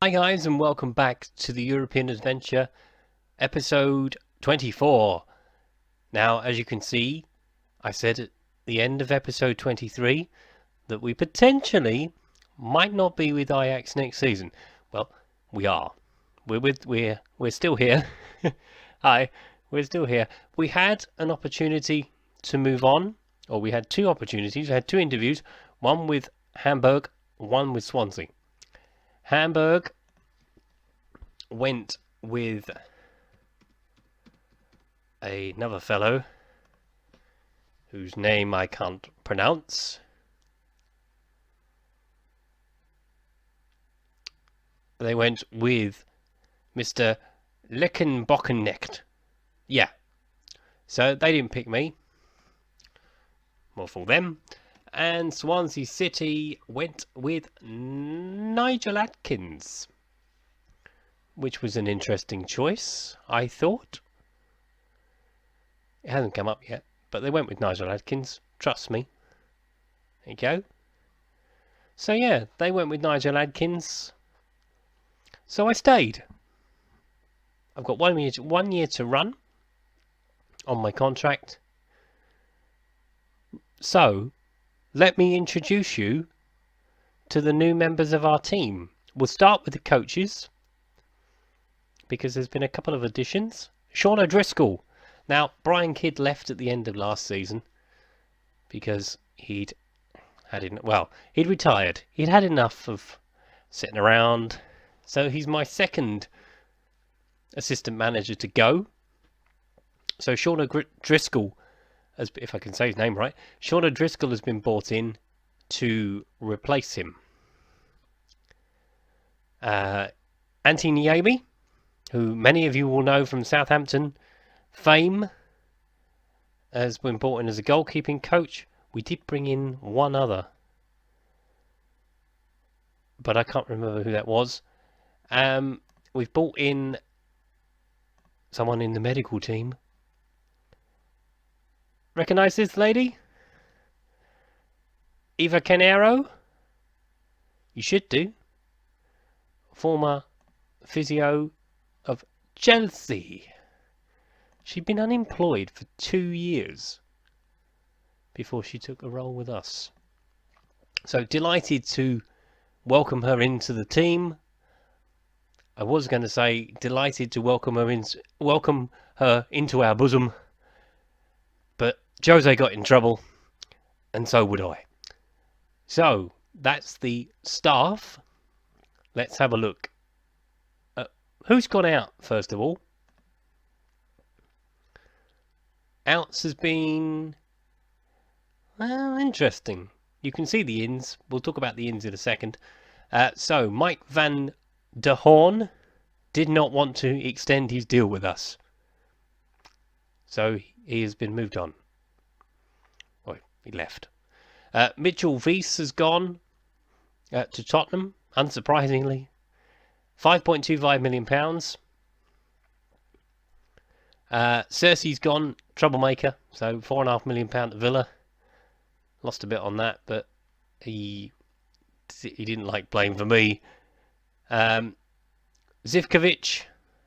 Hi guys, and welcome back to the European Adventure, episode 24. Now, as you can see, I said at the end of episode 23 that we potentially might not be with Ajax next season. Well, we are. We're still here. Hi, we're still here. We had an opportunity to move on, or we had two opportunities. We had two interviews, one with Hamburg, one with Swansea. Hamburg went with another fellow whose name I can't pronounce. They went with Mr. Leckenbockennecht. Yeah. So they didn't pick me. More for them. And Swansea City went with Nigel Adkins, which was an interesting choice, I thought. It hasn't come up yet, but they went with Nigel Adkins. Trust me. There you go. So yeah, they went with Nigel Adkins. So I stayed. I've got 1 year to run on my contract. So let me introduce you to the new members of our team. We'll start with the coaches, because there's been a couple of additions. Sean O'Driscoll. Now, Brian Kidd left at the end of last season because he'd retired. He'd had enough of sitting around. So he's my second assistant manager to go. So Sean O'Driscoll, if I can say his name right, Sean O'Driscoll has been brought in to replace him. Antti Niemi, who many of you will know from Southampton fame, has been brought in as a goalkeeping coach. We did bring in one other, but I can't remember who that was. We've brought in someone in the medical team. Recognise this lady? Eva Canero? You should do. Former physio of Chelsea. She'd been unemployed for 2 years before she took a role with us. So delighted to welcome her into the team. I was going to say delighted to welcome her into our bosom, but Jose got in trouble, and so would I. So that's the staff. Let's have a look. Who's gone out first of all? Outs has been interesting. You can see the ins. We'll talk about the ins in a second. So Mike van der Hoorn did not want to extend his deal with us, so he has been moved on. Oh, he left. Mitchell Weiss has gone to Tottenham, unsurprisingly. £5.25 million. Cersei's gone, troublemaker, so £4.5 million to Villa. Lost a bit on that, but he didn't like playing for me. Zivkovic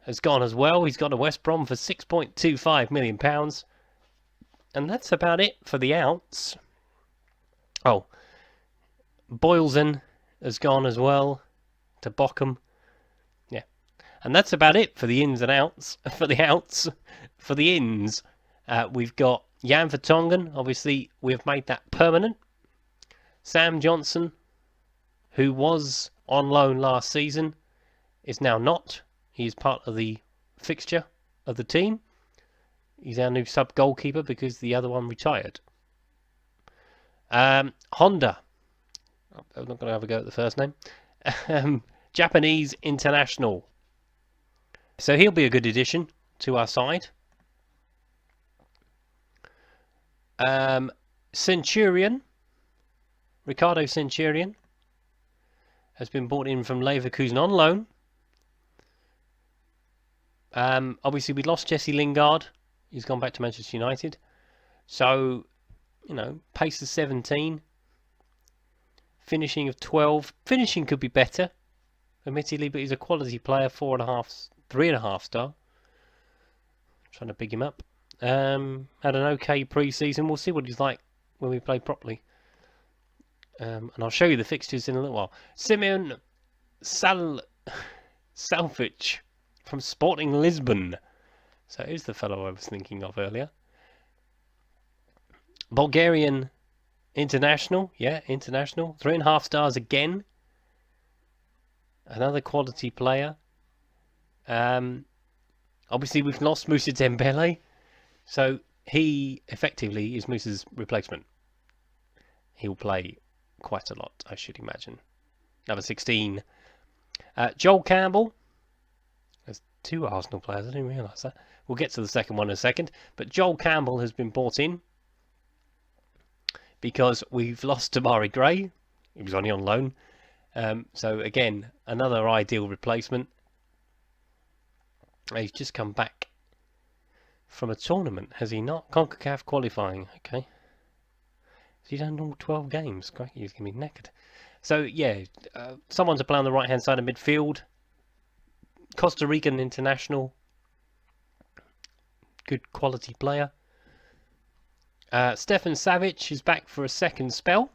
has gone as well. He's gone to West Brom for £6.25 million. And that's about it for the outs. Oh, Boylesen has gone as well to Bochum. Yeah. And that's about it for the ins and outs. For the outs. For the ins, we've got Jan Vertonghen. Obviously, we've made that permanent. Sam Johnson, who was on loan last season, is now not. He's part of the fixture of the team. He's our new sub-goalkeeper because the other one retired. Honda. I'm not going to have a go at the first name. Japanese international. So he'll be a good addition to our side. Centurion. Ricardo Centurion has been brought in from Leverkusen on loan. Obviously, we lost Jesse Lingard. He's gone back to Manchester United. So, pace of 17. Finishing of 12. Finishing could be better. admittedly, but he's a quality player, 4.5, 3.5 star. Trying to big him up. Had an okay pre-season. We'll see what he's like when we play properly. And I'll show you the fixtures in a little while. Simeon Salvic from Sporting Lisbon. So here's the fellow I was thinking of earlier. Bulgarian international. Yeah, international. 3.5 stars again. Another quality player. Obviously, we've lost Moussa Dembele. So he effectively is Moussa's replacement. He'll play quite a lot, I should imagine. Number 16. Joel Campbell. There's 2 Arsenal players. I didn't realise that. We'll get to the second one in a second. But Joel Campbell has been brought in because we've lost Tamari Gray. He was only on loan. So again, another ideal replacement. He's just come back from a tournament, has he not? CONCACAF qualifying. Okay. Has he done all 12 games? Great, he's going to be knackered. So, yeah, someone to play on the right-hand side of midfield. Costa Rican international. Good quality player. Stefan Savic is back for a second spell.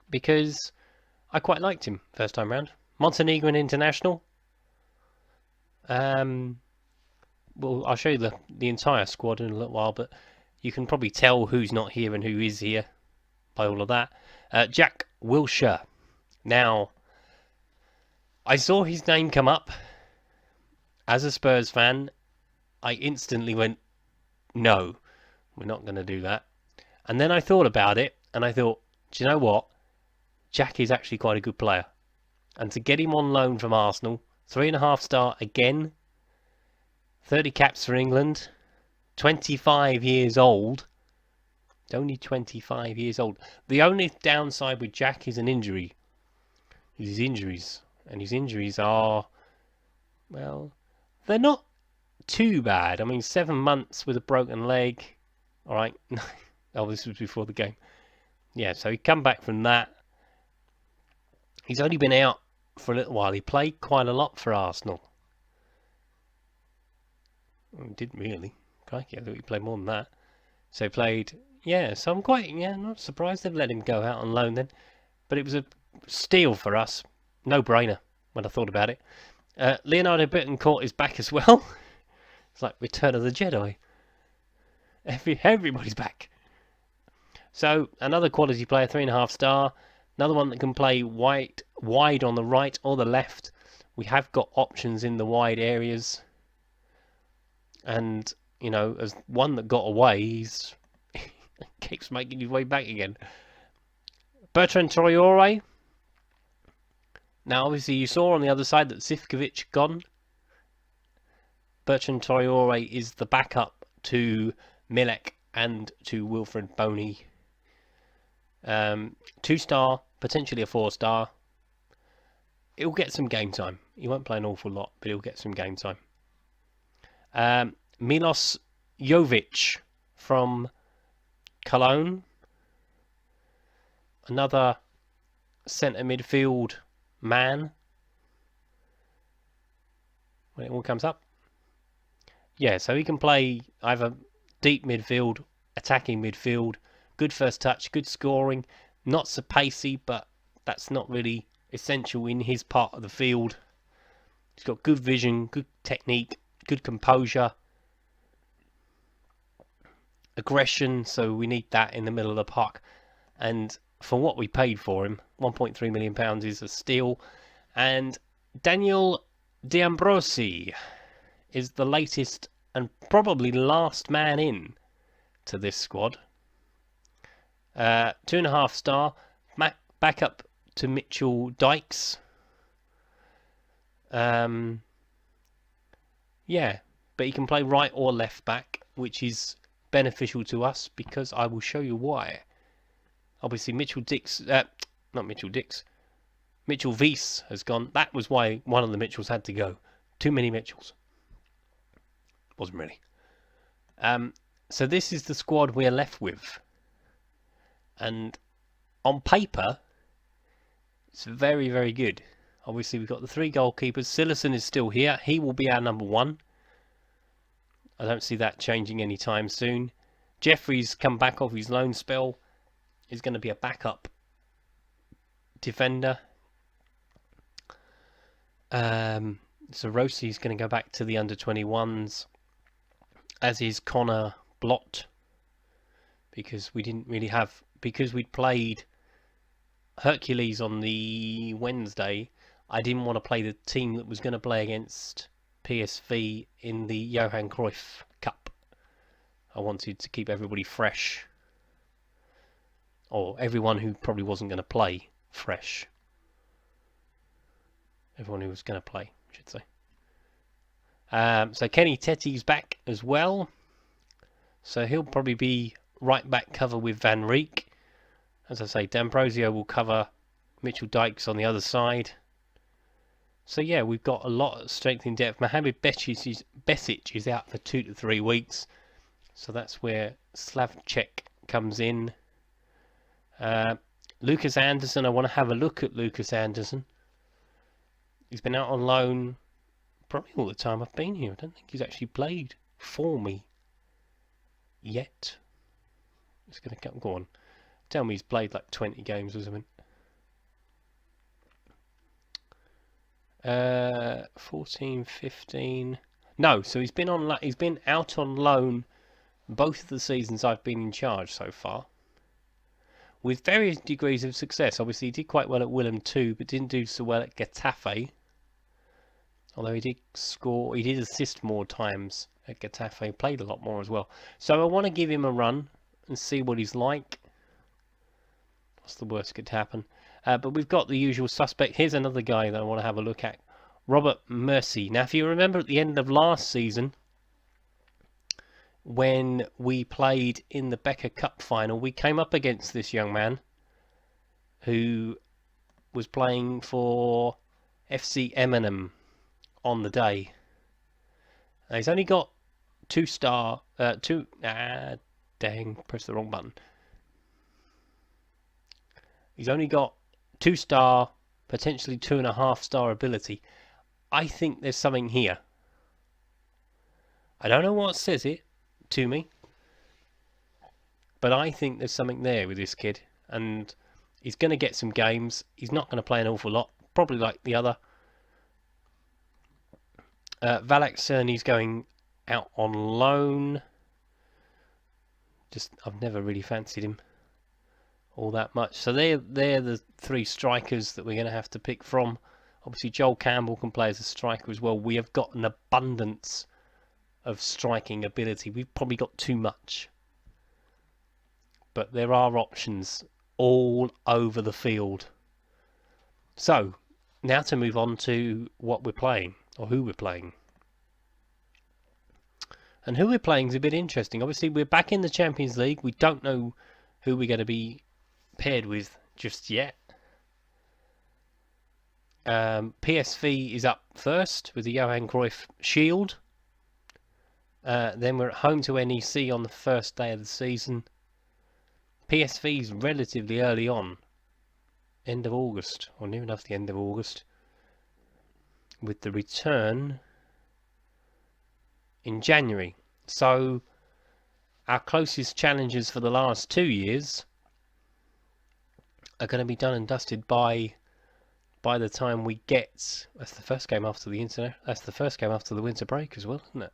Because I quite liked him first time round. Montenegrin international. Well, I'll show you the entire squad in a little while, but you can probably tell who's not here and who is here by all of that. Jack Wilshere. Now, I saw his name come up. As a Spurs fan, I instantly went, no, we're not going to do that. And then I thought about it, and I thought, do you know what? Jack is actually quite a good player. And to get him on loan from Arsenal, 3.5 star again, 30 caps for England, 25 years old. Only 25 years old. The only downside with Jack is an injury. His injuries. And his injuries are, well, they're not too bad. I mean, 7 months with a broken leg. Alright. Oh, this was before the game. Yeah, so he come back from that. He's only been out for a little while. He played quite a lot for Arsenal. Well, he didn't really. Crikey, I thought he played more than that. So he played, yeah, so I'm quite, not surprised they've let him go out on loan then. But it was a steal for us. No-brainer when I thought about it. Leonardo Bittencourt is back as well. It's like Return of the Jedi. Everybody's back. So, another quality player, 3.5 star. Another one that can play wide on the right or the left. We have got options in the wide areas. And, as one that got away, he's keeps making his way back again. Bertrand Traoré. Now, obviously, you saw on the other side that Zivkovic gone. Bertrand Traoré is the backup to Milek and to Wilfred Boney. 2-star, potentially a 4-star. He'll get some game time. He won't play an awful lot, but he'll get some game time. Milos Jovic from Cologne. Another centre midfield man. When it all comes up. Yeah, so he can play either deep midfield, attacking midfield, good first touch, good scoring, not so pacey, but that's not really essential in his part of the field. He's got good vision, good technique, good composure, aggression, so we need that in the middle of the park. And for what we paid for him, £1.3 million is a steal. And Daniel D'Ambrosi is the latest and probably last man in to this squad. 2.5 star, back up to Mitchell Dykes. Yeah, but he can play right or left back, which is beneficial to us because I will show you why. Obviously, Mitchell Wiese has gone. That was why one of the Mitchells had to go. Too many Mitchells. Wasn't really. So this is the squad we're left with. And on paper, It's very, very good. Obviously, we've got the 3 goalkeepers. Silerson is still here. He will be our number 1. I don't see that changing anytime soon. Jeffrey's come back off his loan spell. He's going to be a backup defender. So Rossi's going to go back to the under-21s, as is Connor Blott, because we didn't really have, because we'd played Hercules on the Wednesday, I didn't want to play the team that was going to play against PSV in the Johan Cruyff Cup. I wanted to keep everybody fresh, or everyone who probably wasn't going to play fresh. Everyone who was going to play, I should say. So Kenny Tetty's back as well. So he'll probably be right back cover with Van Rijk. As I say, D'Ambrosio will cover Mitchell Dykes on the other side. So yeah, we've got a lot of strength in depth. Mohamed Besic is out for 2 to 3 weeks. So that's where Slavček comes in. Lucas Anderson, I want to have a look at Lucas Anderson. He's been out on loan probably all the time I've been here. I don't think he's actually played for me yet. It's going to go on. Tell me he's played like 20 games or something. 14, 15. No, so he's been out on loan both of the seasons I've been in charge so far, with various degrees of success. Obviously, he did quite well at Willem too, but didn't do so well at Getafe. Although he did score, he did assist more times at Getafe, played a lot more as well. So I want to give him a run and see what he's like. What's the worst that could happen? But we've got the usual suspect. Here's another guy that I want to have a look at. Robert Mercy. Now, if you remember at the end of last season, when we played in the Becker Cup final, we came up against this young man who was playing for FC Eminem on the day. Now, he's only got 2-star, press the wrong button. He's only got 2-star, potentially 2.5-star ability. I think there's something here. I don't know what says it to me, but I think there's something there with this kid, and he's going to get some games. He's not going to play an awful lot, probably like the other. Valak Cerny's going out on loan. I've never really fancied him all that much. So they're the 3 strikers that we're going to have to pick from. Obviously, Joel Campbell can play as a striker as well. We have got an abundance of striking ability. We've probably got too much. But there are options all over the field. So, now to move on to what we're playing, or who we're playing. And who we're playing is a bit interesting. Obviously, we're back in the Champions League. We don't know who we're going to be paired with just yet. PSV is up first with the Johan Cruyff Shield. Then we're at home to NEC on the first day of the season. PSV's relatively early on, end of August, or near enough the end of August, with the return in January. So our closest challengers for the last 2 years are going to be done and dusted by the time we get. That's the first game after the internet. That's the first game after the winter break as well, isn't it?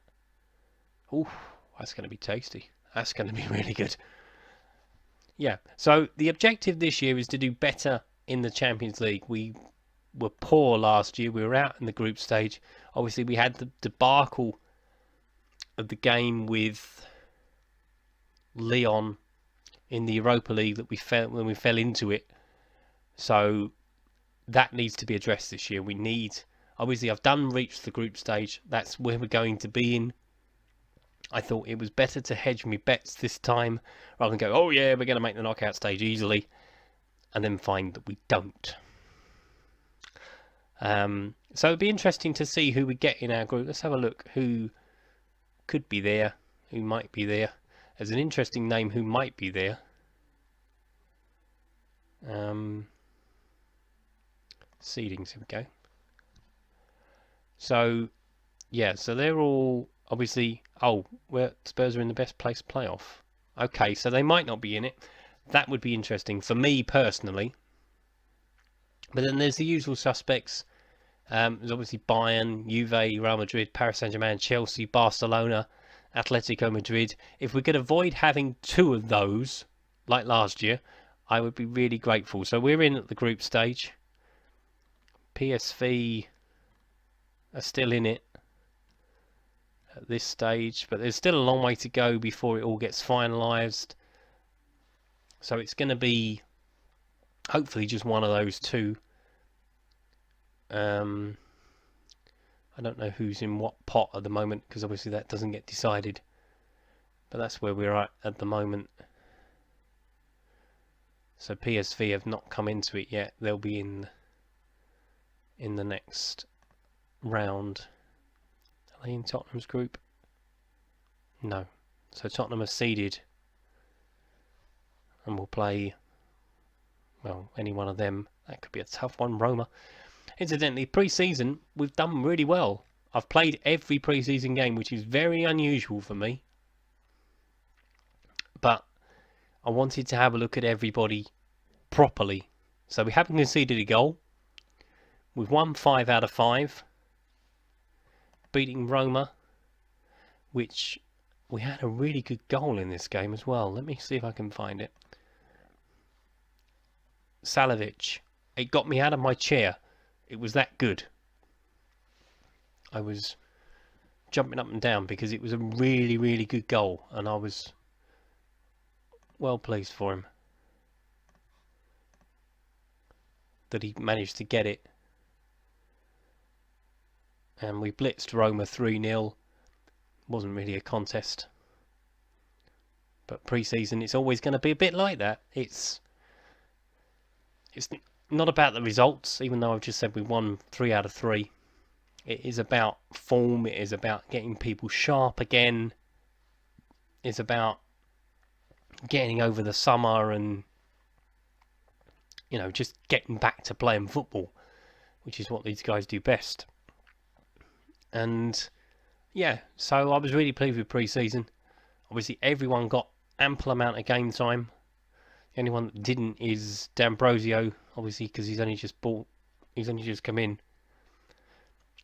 Ooh, that's going to be tasty. That's going to be really good. Yeah. So the objective this year is to do better in the Champions League. We were poor last year. We were out in the group stage. Obviously, we had the debacle of the game with Lyon in the Europa League that we fell when we fell into it. So that needs to be addressed this year. We need, obviously, I've done reach the group stage. That's where we're going to be in. I thought it was better to hedge me bets this time rather than go, oh yeah, we're going to make the knockout stage easily, and then find that we don't. So it'd be interesting to see who we get in our group. Let's have a look who could be there, who might be there. There's an interesting name who might be there. Seedings, here we go. So, yeah, so they're all obviously... Oh, Spurs are in the best place playoff. Okay, so they might not be in it. That would be interesting for me personally. But then there's the usual suspects. There's obviously Bayern, Juve, Real Madrid, Paris Saint-Germain, Chelsea, Barcelona, Atletico Madrid. If we could avoid having 2 of those, like last year, I would be really grateful. So we're in at the group stage. PSV are still in it at this stage, but there's still a long way to go before it all gets finalised. So it's going to be hopefully just one of those 2. I don't know who's in what pot at the moment, because obviously that doesn't get decided. But that's where we're at the moment. So PSV have not come into it yet. They'll be in the next round. Are they in Tottenham's group? No. So Tottenham are seeded. And we'll play, well, any one of them. That could be a tough one. Roma. Incidentally, pre-season, we've done really well. I've played every pre-season game, which is very unusual for me. But I wanted to have a look at everybody properly. So we haven't conceded a goal. We've won 5 out of 5. Beating Roma, which we had a really good goal in this game as well. Let me see if I can find it. Salavic. It got me out of my chair. It was that good. I was jumping up and down because it was a really, really good goal, and I was well pleased for him that he managed to get it. And we blitzed Roma 3-0. Wasn't really a contest. But pre-season, it's always going to be a bit like that. It's not about the results, even though I've just said we won 3 out of 3. It is about form. It is about getting people sharp again. It's about getting over the summer and, you know, just getting back to playing football, which is what these guys do best. And yeah, so I was really pleased with pre-season. Obviously, everyone got ample amount of game time. The only one that didn't is D'Ambrosio, obviously, because he's only just come in.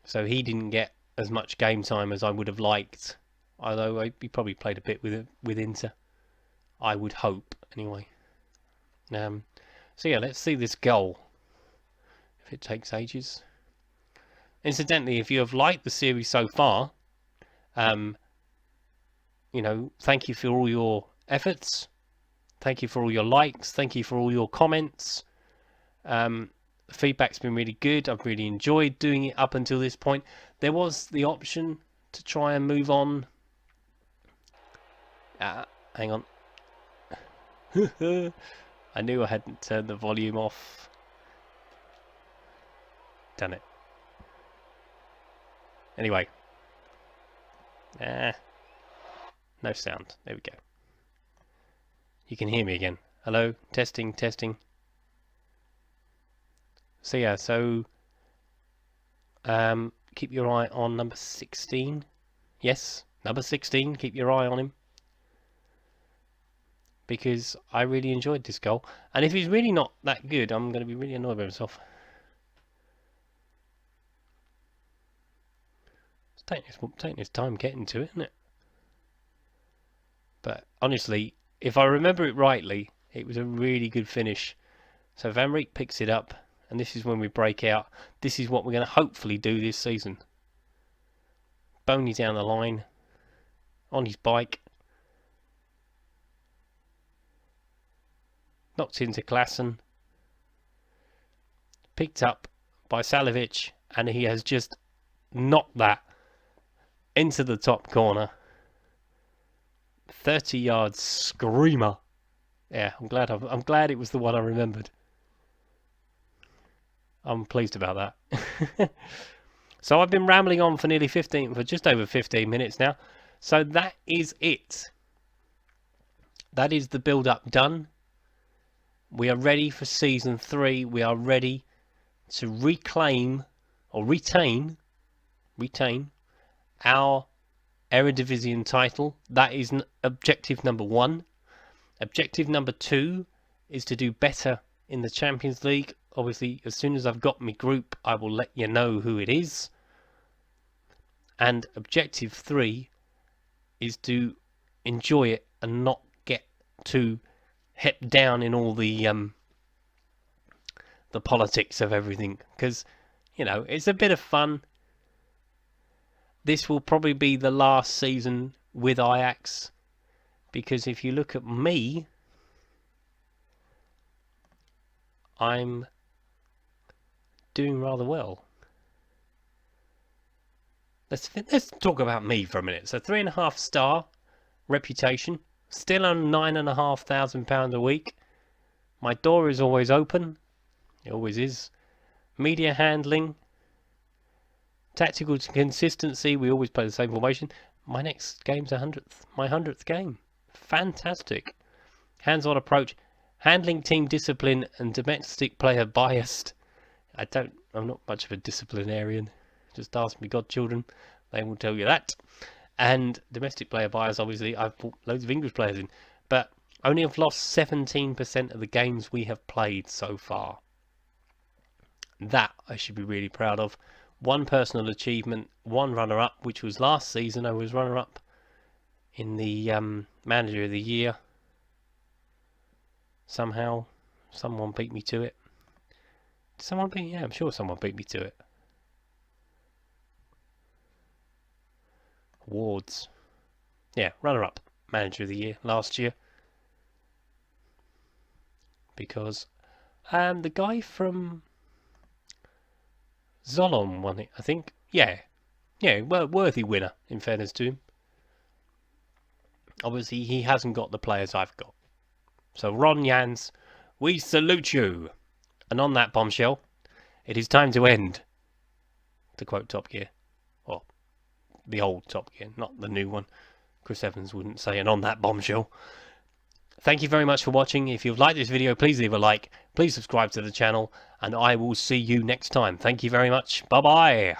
So he didn't get as much game time as I would have liked. Although he probably played a bit with Inter. I would hope, anyway. So yeah, let's see this goal. If it takes ages. Incidentally, if you have liked the series so far, you know, thank you for all your efforts. Thank you for all your likes. Thank you for all your comments. The feedback's been really good. I've really enjoyed doing it up until this point. There was the option to try and move on. Hang on. I knew I hadn't turned the volume off. Done it. Anyway. No sound. There we go. You can hear me again. Hello? Testing, testing. So yeah, keep your eye on number 16. Yes, number 16, keep your eye on him. Because I really enjoyed this goal. And if he's really not that good, I'm going to be really annoyed with myself. It's taking his time getting to it, isn't it? But honestly, if I remember it rightly, it was a really good finish. So Van Rijk picks it up. And this is when we break out. This is what we're going to hopefully do this season. Boney down the line. On his bike. Knocked into Klassen. Picked up by Salavic. And he has just knocked that into the top corner. 30 yards screamer. Yeah, I'm glad it was the one I remembered. I'm pleased about that. So I've been rambling on for just over 15 minutes now. So that is it. That is the build-up done. We are ready for season 3. We are ready to reclaim or retain our Eredivisie title. That is objective number 1. Objective number 2 is to do better in the Champions League. Obviously, as soon as I've got my group, I will let you know who it is. And objective 3 is to enjoy it and not get too head down in all the politics of everything. Because, you know, it's a bit of fun. This will probably be the last season with Ajax. Because if you look at me, I'm doing rather well. Let's talk about me for a minute. So 3.5 star reputation, still on £9,500 a week. My door is always open. It always is. Media handling, tactical consistency. We always play the same formation. My next game's my 100th game. Fantastic. Hands-on approach, handling team discipline, and domestic player biased. I'm not much of a disciplinarian. Just ask me godchildren, they will tell you that. And domestic player bias, obviously, I've put loads of English players in, but only have lost 17% of the games we have played so far. That I should be really proud of. 1 personal achievement, 1 runner-up, which was last season. I was runner-up in the Manager of the Year. Somehow, someone beat me to it. Did someone beat me? Yeah, I'm sure someone beat me to it. Awards. Yeah, runner-up. Manager of the Year last year. Because the guy from Zolon won it, I think. Yeah, well, worthy winner, in fairness to him. Obviously, he hasn't got the players I've got. So, Ron Jans, we salute you. And on that bombshell, it is time to end. To quote Top Gear. Well, the old Top Gear, not the new one. Chris Evans wouldn't say, and on that bombshell. Thank you very much for watching. If you've liked this video, please leave a like. Please subscribe to the channel. And I will see you next time. Thank you very much. Bye-bye.